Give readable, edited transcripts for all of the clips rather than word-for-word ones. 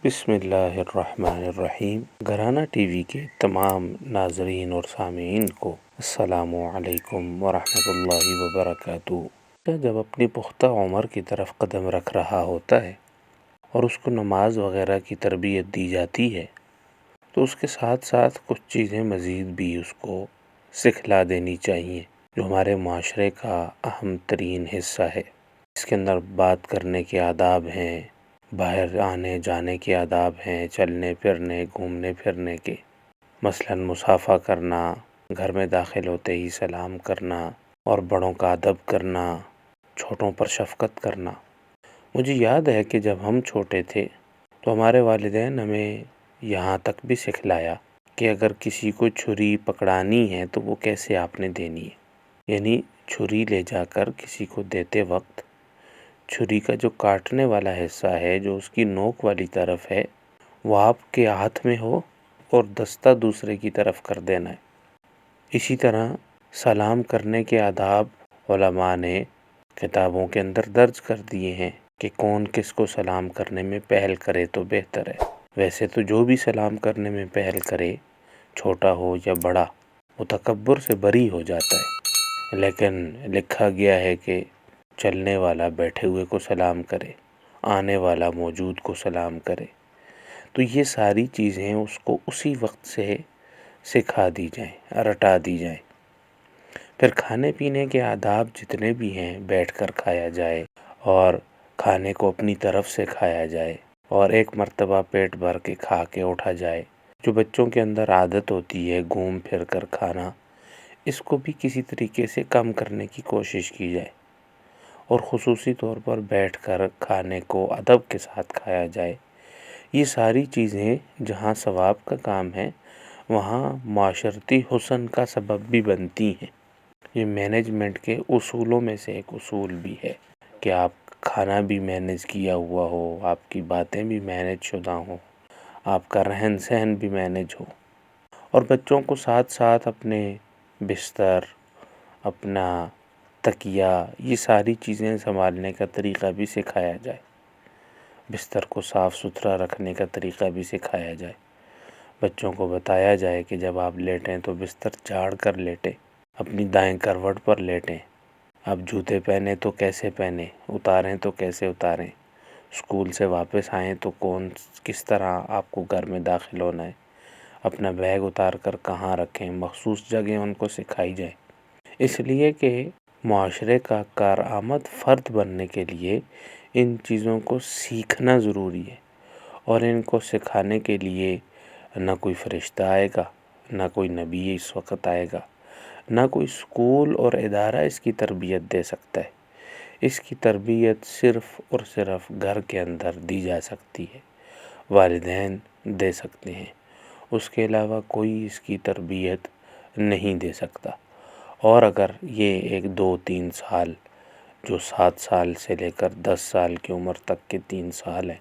بسم اللہ الرحمن الرحیم۔ گھرانہ ٹی وی کے تمام ناظرین اور سامعین کو السلام علیکم ورحمۃ اللہ وبرکاتہ۔ جب اپنی پختہ عمر کی طرف قدم رکھ رہا ہوتا ہے اور اس کو نماز وغیرہ کی تربیت دی جاتی ہے تو اس کے ساتھ ساتھ کچھ چیزیں مزید بھی اس کو سکھلا دینی چاہیے جو ہمارے معاشرے کا اہم ترین حصہ ہے۔ اس کے اندر بات کرنے کے آداب ہیں، باہر آنے جانے کے آداب ہیں، چلنے پھرنے گھومنے پھرنے کے، مثلا مصافحہ کرنا، گھر میں داخل ہوتے ہی سلام کرنا اور بڑوں کا ادب کرنا، چھوٹوں پر شفقت کرنا۔ مجھے یاد ہے کہ جب ہم چھوٹے تھے تو ہمارے والدین ہمیں یہاں تک بھی سکھلایا کہ اگر کسی کو چھری پکڑانی ہے تو وہ کیسے آپ نے دینی ہے، یعنی چھری لے جا کر کسی کو دیتے وقت چھری کا جو کاٹنے والا حصہ ہے، جو اس کی نوک والی طرف ہے، وہ آپ کے ہاتھ میں ہو اور دستہ دوسرے کی طرف کر دینا ہے۔ اسی طرح سلام کرنے کے آداب علماء نے کتابوں کے اندر درج کر دیے ہیں کہ کون کس کو سلام کرنے میں پہل کرے تو بہتر ہے۔ ویسے تو جو بھی سلام کرنے میں پہل کرے، چھوٹا ہو یا بڑا، وہ تکبر سے بری ہو جاتا ہے، لیکن لکھا گیا ہے کہ چلنے والا بیٹھے ہوئے کو سلام کرے، آنے والا موجود کو سلام کرے۔ تو یہ ساری چیزیں اس کو اسی وقت سے سکھا دی جائیں، رٹا دی جائیں۔ پھر کھانے پینے کے آداب جتنے بھی ہیں، بیٹھ کر کھایا جائے اور کھانے کو اپنی طرف سے کھایا جائے اور ایک مرتبہ پیٹ بھر کے کھا کے اٹھا جائے۔ جو بچوں کے اندر عادت ہوتی ہے گھوم پھر کر کھانا، اس کو بھی کسی طریقے سے کم کرنے کی کوشش کی جائے اور خصوصی طور پر بیٹھ کر کھانے کو ادب کے ساتھ کھایا جائے۔ یہ ساری چیزیں جہاں ثواب کا کام ہے، وہاں معاشرتی حسن کا سبب بھی بنتی ہیں۔ یہ مینجمنٹ کے اصولوں میں سے ایک اصول بھی ہے کہ آپ کھانا بھی مینج کیا ہوا ہو، آپ کی باتیں بھی مینج شدہ ہوں، آپ کا رہن سہن بھی مینج ہو، اور بچوں کو ساتھ ساتھ اپنے بستر، اپنا تکیہ، یہ ساری چیزیں سنبھالنے کا طریقہ بھی سکھایا جائے، بستر کو صاف ستھرا رکھنے کا طریقہ بھی سکھایا جائے۔ بچوں کو بتایا جائے کہ جب آپ لیٹیں تو بستر جھاڑ کر لیٹیں، اپنی دائیں کروٹ پر لیٹیں، آپ جوتے پہنیں تو کیسے پہنیں، اتاریں تو کیسے اتاریں، اسکول سے واپس آئیں تو کس طرح آپ کو گھر میں داخل ہونا ہے، اپنا بیگ اتار کر کہاں رکھیں، مخصوص جگہ ان کو سکھائی جائے۔ اس لیے کہ معاشرے کا کارآمد فرد بننے کے لیے ان چیزوں کو سیکھنا ضروری ہے، اور ان کو سکھانے کے لیے نہ کوئی فرشتہ آئے گا، نہ کوئی نبی اس وقت آئے گا، نہ کوئی اسکول اور ادارہ اس کی تربیت دے سکتا ہے۔ اس کی تربیت صرف اور صرف گھر کے اندر دی جا سکتی ہے، والدین دے سکتے ہیں، اس کے علاوہ کوئی اس کی تربیت نہیں دے سکتا۔ اور اگر یہ 1 2 3 سال، جو 7 سال سے لے کر 10 سال کی عمر تک کے 3 سال ہیں،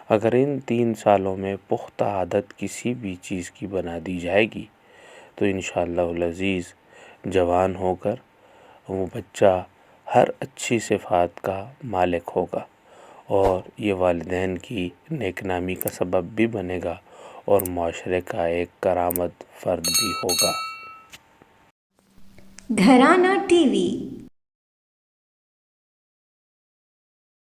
اگر ان 3 سالوں میں پختہ عادت کسی بھی چیز کی بنا دی جائے گی تو انشاءاللہ العزیز جوان ہو کر وہ بچہ ہر اچھی صفات کا مالک ہوگا، اور یہ والدین کی نیک نامی کا سبب بھی بنے گا اور معاشرے کا ایک کارآمد فرد بھی ہوگا۔ گھرانہ ٹی وی